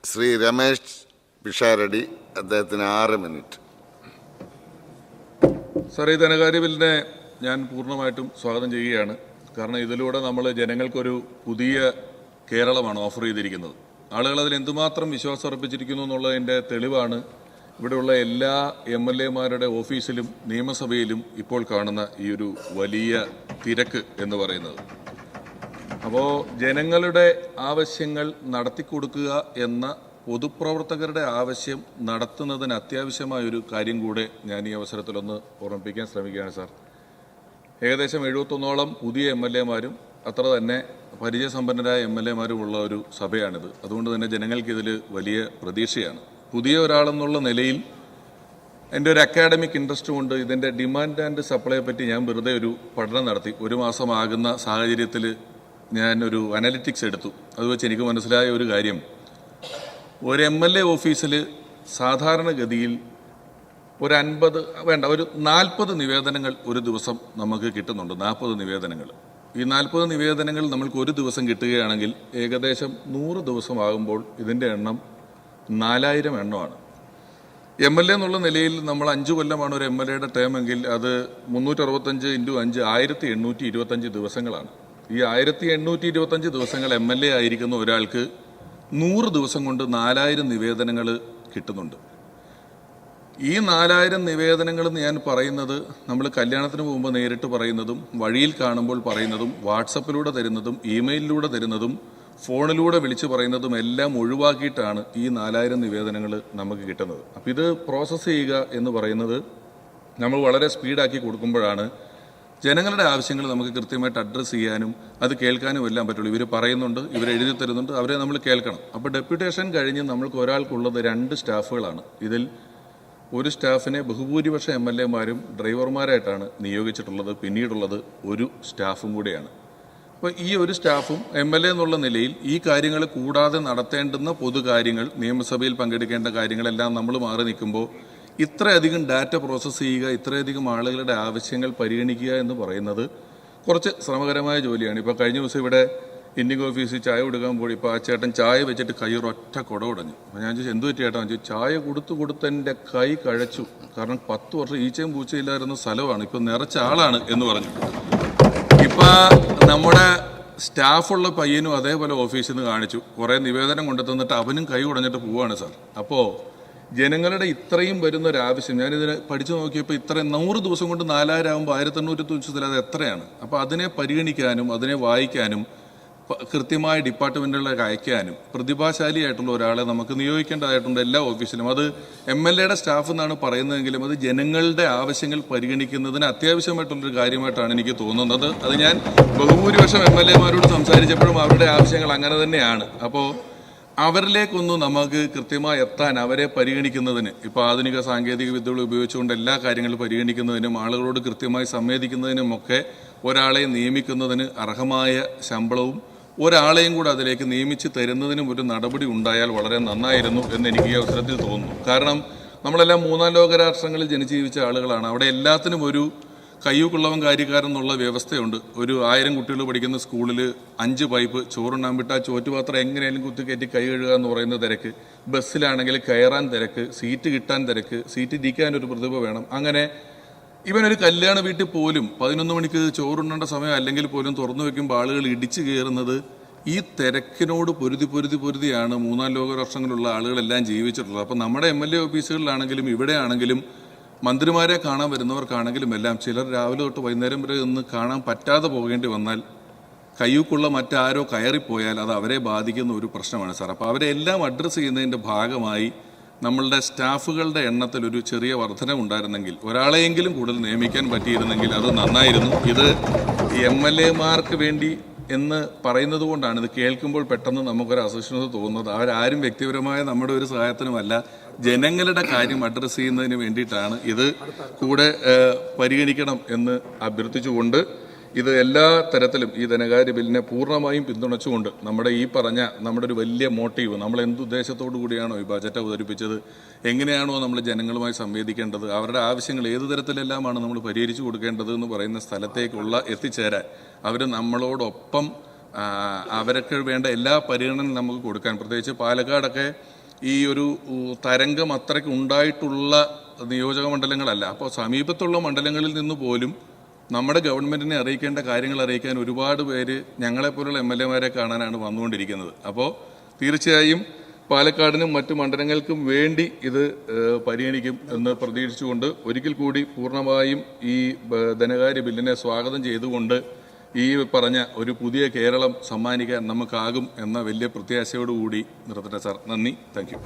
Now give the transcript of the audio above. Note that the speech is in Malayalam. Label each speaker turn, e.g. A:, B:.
A: ശ്രീ രമേശ് പിഷാരടി, അദ്ദേഹത്തിന് 6 മിനിറ്റ്.
B: സാർ, ഈ ധനകാര്യ ബില്ലിനെ ഞാൻ പൂർണ്ണമായിട്ടും സ്വാഗതം ചെയ്യുകയാണ്. കാരണം ഇതിലൂടെ നമ്മൾ ജനങ്ങൾക്കൊരു പുതിയ കേരളമാണ് ഓഫർ ചെയ്തിരിക്കുന്നത്. ആളുകൾ അതിൽ എന്തുമാത്രം വിശ്വാസം അർപ്പിച്ചിരിക്കുന്നു എന്നുള്ളതിൻ്റെ തെളിവാണ് ഇവിടെയുള്ള എല്ലാ MLA-മാരുടെ ഓഫീസിലും നിയമസഭയിലും ഇപ്പോൾ കാണുന്ന ഈ ഒരു വലിയ തിരക്ക് എന്ന് പറയുന്നത്. അപ്പോൾ ജനങ്ങളുടെ ആവശ്യങ്ങൾ നടത്തിക്കൊടുക്കുക എന്ന പൊതുപ്രവർത്തകരുടെ ആവശ്യം നടത്തുന്നതിന് അത്യാവശ്യമായൊരു കാര്യം കൂടെ ഞാൻ ഈ അവസരത്തിലൊന്ന് ഓർമ്മിപ്പിക്കാൻ ശ്രമിക്കുകയാണ് സാർ. ഏകദേശം 71ഓളം പുതിയ MLA-മാരും അത്ര തന്നെ പരിചയസമ്പന്നരായ MLA-മാരും ഉള്ള ഒരു സഭയാണിത്. അതുകൊണ്ട് തന്നെ ജനങ്ങൾക്കിതിൽ വലിയ പ്രതീക്ഷയാണ്. പുതിയ ഒരാളെന്നുള്ള നിലയിൽ എൻ്റെ ഒരു അക്കാഡമിക് ഇൻട്രസ്റ്റ് കൊണ്ട് ഇതിൻ്റെ ഡിമാൻഡ് ആൻഡ് സപ്ലൈയെ പറ്റി ഞാൻ വെറുതെ ഒരു പഠനം നടത്തി. 1 മാസമാകുന്ന സാഹചര്യത്തിൽ ഞാനൊരു അനലിറ്റിക്സ് എടുത്തു. അത് വെച്ച് എനിക്ക് മനസ്സിലായ ഒരു കാര്യം, ഒരു MLA ഓഫീസിൽ സാധാരണഗതിയിൽ ഒരു 40 നിവേദനങ്ങൾ ഒരു ദിവസം നമുക്ക് കിട്ടുന്നുണ്ട്. 40 നിവേദനങ്ങൾ. ഈ 40 നിവേദനങ്ങൾ നമ്മൾക്ക് ഒരു ദിവസം കിട്ടുകയാണെങ്കിൽ ഏകദേശം 100 ദിവസമാകുമ്പോൾ ഇതിൻ്റെ എണ്ണം 4000 എണ്ണമാണ്. MLA എന്നുള്ള നിലയിൽ നമ്മൾ 5 കൊല്ലമാണ് ഒരു MLA-യുടെ ടേം എങ്കിൽ അത് 365 × 5 1825 ദിവസങ്ങളാണ്. ഈ 1825 ദിവസങ്ങൾ MLA ആയിരിക്കുന്ന ഒരാൾക്ക് 100 ദിവസം കൊണ്ട് 4000 നിവേദനങ്ങൾ കിട്ടുന്നുണ്ട്. ഈ 4000 നിവേദനങ്ങൾ എന്ന് ഞാൻ പറയുന്നത് നമ്മൾ കല്യാണത്തിന് പോകുമ്പോൾ നേരിട്ട് പറയുന്നതും വഴിയിൽ കാണുമ്പോൾ പറയുന്നതും വാട്സപ്പിലൂടെ തരുന്നതും ഇമെയിലിലൂടെ തരുന്നതും ഫോണിലൂടെ വിളിച്ച് പറയുന്നതും എല്ലാം ഒഴിവാക്കിയിട്ടാണ് ഈ 4000 നിവേദനങ്ങൾ നമുക്ക് കിട്ടുന്നത്. അപ്പോൾ ഇത് പ്രോസസ്സ് ചെയ്യുക എന്ന് പറയുന്നത് നമ്മൾ വളരെ സ്പീഡാക്കി കൊടുക്കുമ്പോഴാണ് ജനങ്ങളുടെ ആവശ്യങ്ങൾ നമുക്ക് കൃത്യമായിട്ട് അഡ്രസ്സ് ചെയ്യാനും അത് കേൾക്കാനും എല്ലാം പറ്റുള്ളൂ. ഇവർ പറയുന്നുണ്ട്, ഇവർ എഴുതി തരുന്നുണ്ട്, അവരെ നമ്മൾ കേൾക്കണം. അപ്പോൾ ഡെപ്യൂട്ടേഷൻ കഴിഞ്ഞ് നമ്മൾക്ക് ഒരാൾക്കുള്ളത് 2 സ്റ്റാഫുകളാണ്. ഇതിൽ ഒരു സ്റ്റാഫിനെ ബഹുഭൂരിപക്ഷം MLA-മാരും ഡ്രൈവർമാരായിട്ടാണ് നിയോഗിച്ചിട്ടുള്ളത്. പിന്നീടുള്ളത് ഒരു സ്റ്റാഫും കൂടെയാണ്. അപ്പോൾ ഈ ഒരു സ്റ്റാഫും MLA എന്നുള്ള നിലയിൽ ഈ കാര്യങ്ങൾ കൂടാതെ നടത്തേണ്ടുന്ന പൊതുകാര്യങ്ങൾ, നിയമസഭയിൽ പങ്കെടുക്കേണ്ട കാര്യങ്ങളെല്ലാം നമ്മൾ മാറി നിൽക്കുമ്പോൾ ഇത്രയധികം ഡാറ്റ പ്രോസസ്സ് ചെയ്യുക, ഇത്രയധികം ആളുകളുടെ ആവശ്യങ്ങൾ പരിഗണിക്കുക എന്ന് പറയുന്നത് കുറച്ച് ശ്രമകരമായ ജോലിയാണ്. ഇപ്പോൾ കഴിഞ്ഞ ദിവസം ഇവിടെ ഇൻഡിഗോ ഓഫീസിൽ ചായ കൊടുക്കാൻ പോയി. ഇപ്പോൾ ആ ചേട്ടൻ ചായ വെച്ചിട്ട് കൈ ഒരൊറ്റ കുട ഉടഞ്ഞു. അപ്പോൾ ഞാൻ ചോദിച്ചു, എന്ത് പറ്റി ചേട്ടാ? ചോദിച്ചു, ചായ കൊടുത്ത് എൻ്റെ കൈ കഴച്ചു. കാരണം 10 വർഷം ഈച്ചയും പൂച്ചയില്ലായിരുന്ന സ്ഥലമാണ്, ഇപ്പം നിറച്ച ആളാണ് എന്ന് പറഞ്ഞു. ഇപ്പം നമ്മുടെ സ്റ്റാഫുള്ള പയ്യനും അതേപോലെ ഓഫീസിൽ നിന്ന് കാണിച്ചു. കുറേ നിവേദനം കൊണ്ടു തന്നിട്ട് അവനും കൈ ഉടഞ്ഞിട്ട് പോവുകയാണ് സാർ. അപ്പോൾ ജനങ്ങളുടെ ഇത്രയും വരുന്നൊരാവശ്യം ഞാനിതിനെ പഠിച്ചു നോക്കിയപ്പോൾ 100 ദിവസം കൊണ്ട് 4000 ആകുമ്പോൾ 1800 ദിവസത്തിൽ അത് എത്രയാണ്? അപ്പോൾ അതിനെ പരിഗണിക്കാനും അതിനെ വായിക്കാനും കൃത്യമായ ഡിപ്പാർട്ട്മെൻറ്റുകളിലേക്ക് അയക്കാനും പ്രതിഭാശാലിയായിട്ടുള്ള ഒരാളെ നമുക്ക് നിയോഗിക്കേണ്ടതായിട്ടുണ്ട് എല്ലാ ഓഫീസിലും. അത് MLA-യുടെ സ്റ്റാഫ് എന്നാണ് പറയുന്നതെങ്കിലും അത് ജനങ്ങളുടെ ആവശ്യങ്ങൾ പരിഗണിക്കുന്നതിന് അത്യാവശ്യമായിട്ടുള്ളൊരു കാര്യമായിട്ടാണ് എനിക്ക് തോന്നുന്നത്. അത് ഞാൻ ബഹുഭൂരിപക്ഷം MLA-മാരോട് സംസാരിച്ചപ്പോഴും അവരുടെ ആവശ്യങ്ങൾ അങ്ങനെ തന്നെയാണ്. അപ്പോൾ അവരിലേക്കൊന്നും നമുക്ക് കൃത്യമായി എത്താൻ, അവരെ പരിഗണിക്കുന്നതിന്, ഇപ്പോൾ ആധുനിക സാങ്കേതിക വിദ്യകൾ ഉപയോഗിച്ചുകൊണ്ട് എല്ലാ കാര്യങ്ങളും പരിഗണിക്കുന്നതിനും ആളുകളോട് കൃത്യമായി സംവേദിക്കുന്നതിനുമൊക്കെ ഒരാളെ നിയമിക്കുന്നതിന് അർഹമായ ശമ്പളവും ഒരാളെയും കൂടെ അതിലേക്ക് നിയമിച്ച് തരുന്നതിനും ഒരു നടപടി ഉണ്ടായാൽ വളരെ നന്നായിരുന്നു എന്ന് എനിക്ക് ഈ അവസരത്തിൽ തോന്നുന്നു. കാരണം നമ്മളെല്ലാം 3-ാം ലോക രാഷ്ട്രങ്ങളിൽ ജനിച്ചു ജീവിച്ച ആളുകളാണ്. അവിടെ എല്ലാത്തിനും ഒരു കയ്യൂക്കുള്ളവൻ കാര്യക്കാരൻ എന്നുള്ള വ്യവസ്ഥയുണ്ട്. ഒരു 1000 കുട്ടികൾ പഠിക്കുന്ന സ്കൂളിൽ 5 പൈപ്പ് ചോറുണ്ണാൻ വിട്ടാൽ ചോറ്റുപാത്രം എങ്ങനെയാലും കുത്തിക്കയറ്റി കൈ കഴുകുക എന്ന് പറയുന്ന തിരക്ക്, ബസ്സിലാണെങ്കിൽ കയറാൻ തിരക്ക്, സീറ്റ് കിട്ടാൻ തിരക്ക്, സീറ്റ് ഇരിക്കാൻ ഒരു പ്രതിഭ വേണം. അങ്ങനെ ഇവനൊരു കല്യാണ വീട്ടിൽ പോലും 11 മണിക്ക് ചോറുണ്ണേണ്ട സമയം അല്ലെങ്കിൽ പോലും തുറന്നു വെക്കുമ്പോൾ ആളുകൾ ഇടിച്ചു കയറുന്നത് ഈ തിരക്കിനോട് പൊരുതിയാണ് 3-ാം ലോക രാഷ്ട്രങ്ങളിലുള്ള ആളുകളെല്ലാം ജീവിച്ചിട്ടുള്ളത്. അപ്പോൾ നമ്മുടെ MLA ഓഫീസുകളിലാണെങ്കിലും ഇവിടെയാണെങ്കിലും മന്ത്രിമാരെ കാണാൻ വരുന്നവർക്കാണെങ്കിലും എല്ലാം ചിലർ രാവിലെ തൊട്ട് വൈകുന്നേരം വരെ ഒന്ന് കാണാൻ പറ്റാതെ പോകേണ്ടി വന്നാൽ കയ്യൂക്കുള്ള മറ്റാരോ കയറിപ്പോയാൽ അത് അവരെ ബാധിക്കുന്ന ഒരു പ്രശ്നമാണ് സാർ. അപ്പോൾ അവരെ എല്ലാം അഡ്രസ്സ് ചെയ്യുന്നതിൻ്റെ ഭാഗമായി നമ്മളുടെ സ്റ്റാഫുകളുടെ എണ്ണത്തിൽ ഒരു ചെറിയ വർധനവുണ്ടായിരുന്നെങ്കിൽ, ഒരാളെയെങ്കിലും കൂടുതൽ നിയമിക്കാൻ പറ്റിയിരുന്നെങ്കിൽ അത് നന്നായിരുന്നു. ഇത് MLA-മാർക്ക് വേണ്ടി എന്ന് പറയുന്നത് കൊണ്ടാണ് ഇത് കേൾക്കുമ്പോൾ പെട്ടെന്ന് നമുക്കൊരു അസഹിഷ്ണുത തോന്നുന്നത്. അവരാരും വ്യക്തിപരമായ നമ്മുടെ ഒരു സഹായത്തിനുമല്ല, ജനങ്ങളുടെ കാര്യം അഡ്രസ്സ് ചെയ്യുന്നതിന് വേണ്ടിയിട്ടാണ്. ഇത് കൂടെ പരിഗണിക്കണം എന്ന് അഭ്യർത്ഥിച്ചുകൊണ്ട് ഇത് എല്ലാ തരത്തിലും ഈ ധനകാര്യ ബില്ലിനെ പൂർണ്ണമായും പിന്തുണച്ചുകൊണ്ട് നമ്മുടെ ഈ പറഞ്ഞ നമ്മുടെ ഒരു വലിയ മോട്ടീവ്, നമ്മൾ എന്തുദ്ദേശത്തോടു കൂടിയാണോ ഈ ബജറ്റ് അവതരിപ്പിച്ചത്, എങ്ങനെയാണോ നമ്മൾ ജനങ്ങളുമായി സംവേദിക്കേണ്ടത്, അവരുടെ ആവശ്യങ്ങൾ ഏത് തരത്തിലെല്ലാമാണ് നമ്മൾ പരിഹരിച്ചു കൊടുക്കേണ്ടത് എന്ന് പറയുന്ന സ്ഥലത്തേക്കുള്ള എത്തിച്ചേരാൻ അവർ നമ്മളോടൊപ്പം അവർക്ക് വേണ്ട എല്ലാ പരിഗണനയും നമുക്ക് കൊടുക്കാൻ, പ്രത്യേകിച്ച് പാലക്കാടൊക്കെ ഈ ഒരു തരംഗം അത്രയ്ക്ക് ഉണ്ടായിട്ടുള്ള നിയോജക മണ്ഡലങ്ങളല്ല. അപ്പോൾ സമീപത്തുള്ള മണ്ഡലങ്ങളിൽ നിന്ന് പോലും നമ്മുടെ ഗവൺമെൻറ്റിനെ അറിയിക്കേണ്ട കാര്യങ്ങൾ അറിയിക്കാൻ ഒരുപാട് പേര് ഞങ്ങളെപ്പോലുള്ള MLA-മാരെ കാണാനാണ് വന്നുകൊണ്ടിരിക്കുന്നത്. അപ്പോൾ തീർച്ചയായും പാലക്കാടിനും മറ്റു മണ്ഡലങ്ങൾക്കും വേണ്ടി ഇത് പരിഗണിക്കും എന്ന് പ്രതീക്ഷിച്ചുകൊണ്ട് ഒരിക്കൽ കൂടി പൂർണ്ണമായും ഈ ധനകാര്യ ബില്ലിനെ സ്വാഗതം ചെയ്തുകൊണ്ട് ഈ പറഞ്ഞ ഒരു പുതിയ കേരളം സമ്മാനിക്കാൻ നമുക്കാകും എന്ന വലിയ പ്രത്യാശയോടുകൂടി നിർത്തട്ടെ സാർ. നന്ദി. Thank you.